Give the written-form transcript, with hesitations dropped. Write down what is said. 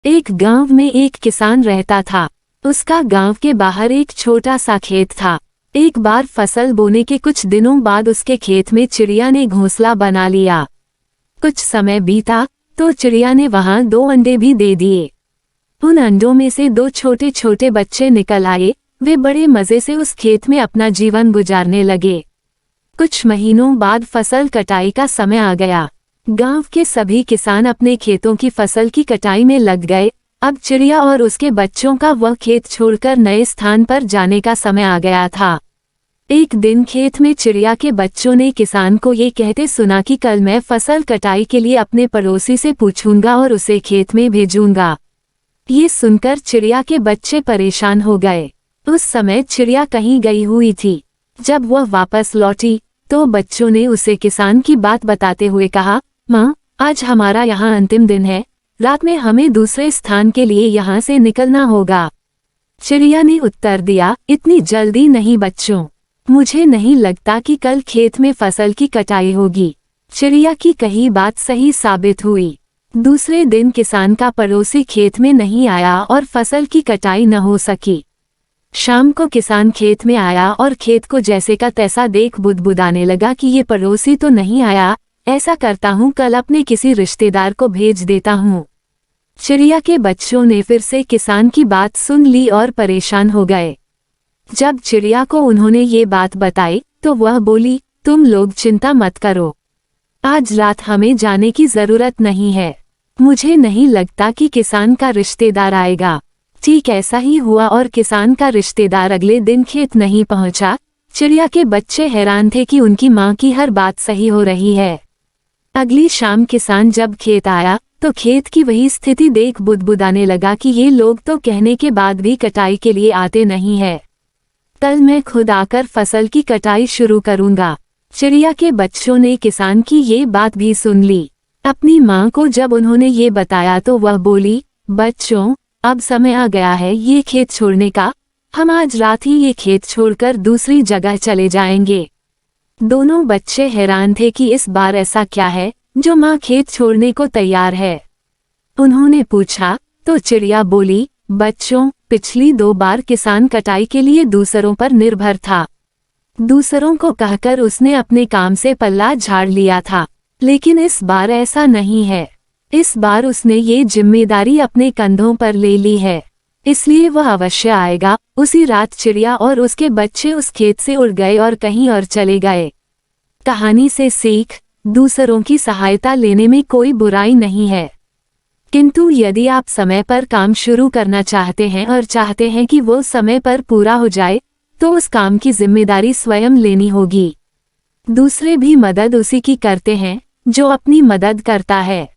एक गांव में एक किसान रहता था। उसका गांव के बाहर एक छोटा सा खेत था। एक बार फसल बोने के कुछ दिनों बाद उसके खेत में चिड़िया ने घोंसला बना लिया। कुछ समय बीता तो चिड़िया ने वहां 2 अंडे भी दे दिए। उन अंडों में से 2 छोटे छोटे बच्चे निकल आए। वे बड़े मजे से उस खेत में अपना जीवन गुजारने लगे। कुछ महीनों बाद फसल कटाई का समय आ गया। गांव के सभी किसान अपने खेतों की फसल की कटाई में लग गए। अब चिड़िया और उसके बच्चों का वह खेत छोड़कर नए स्थान पर जाने का समय आ गया था। एक दिन खेत में चिड़िया के बच्चों ने किसान को ये कहते सुना कि कल मैं फसल कटाई के लिए अपने पड़ोसी से पूछूंगा और उसे खेत में भेजूंगा। ये सुनकर चिड़िया के बच्चे परेशान हो गए। उस समय चिड़िया कहीं गई हुई थी। जब वह वापस लौटी तो बच्चों ने उसे किसान की बात बताते हुए कहा, माँ, आज हमारा यहाँ अंतिम दिन है। रात में हमें दूसरे स्थान के लिए यहाँ से निकलना होगा। चिड़िया ने उत्तर दिया, इतनी जल्दी नहीं बच्चों, मुझे नहीं लगता कि कल खेत में फसल की कटाई होगी। चिड़िया की कही बात सही साबित हुई। दूसरे दिन किसान का पड़ोसी खेत में नहीं आया और फसल की कटाई न हो सकी। शाम को किसान खेत में आया और खेत को जैसे का तैसा देख बुदबुदाने लगा कि ये पड़ोसी तो नहीं आया। ऐसा करता हूँ, कल अपने किसी रिश्तेदार को भेज देता हूँ। चिड़िया के बच्चों ने फिर से किसान की बात सुन ली और परेशान हो गए। जब चिड़िया को उन्होंने ये बात बताई तो वह बोली, तुम लोग चिंता मत करो, आज रात हमें जाने की जरूरत नहीं है। मुझे नहीं लगता कि किसान का रिश्तेदार आएगा। ठीक ऐसा ही हुआ और किसान का रिश्तेदार अगले दिन खेत नहीं पहुंचा। चिड़िया के बच्चे हैरान थे कि उनकी माँ की हर बात सही हो रही है। अगली शाम किसान जब खेत आया तो खेत की वही स्थिति देख बुदबुदाने लगा कि ये लोग तो कहने के बाद भी कटाई के लिए आते नहीं है। कल मैं खुद आकर फसल की कटाई शुरू करूंगा। चिड़िया के बच्चों ने किसान की ये बात भी सुन ली। अपनी माँ को जब उन्होंने ये बताया तो वह बोली, बच्चों, अब समय आ गया है ये खेत छोड़ने का। हम आज रात ही ये खेत छोड़कर दूसरी जगह चले जाएंगे। दोनों बच्चे हैरान थे कि इस बार ऐसा क्या है जो माँ खेत छोड़ने को तैयार है। उन्होंने पूछा तो चिड़िया बोली, बच्चों, पिछली 2 बार किसान कटाई के लिए दूसरों पर निर्भर था। दूसरों को कहकर उसने अपने काम से पल्ला झाड़ लिया था, लेकिन इस बार ऐसा नहीं है। इस बार उसने ये जिम्मेदारी अपने कंधों पर ले ली है, इसलिए वह अवश्य आएगा। उसी रात चिड़िया और उसके बच्चे उस खेत से उड़ गए और कहीं और चले गए। कहानी से सीख, दूसरों की सहायता लेने में कोई बुराई नहीं है, किंतु यदि आप समय पर काम शुरू करना चाहते हैं और चाहते हैं कि वो समय पर पूरा हो जाए तो उस काम की जिम्मेदारी स्वयं लेनी होगी। दूसरे भी मदद उसी की करते हैं जो अपनी मदद करता है।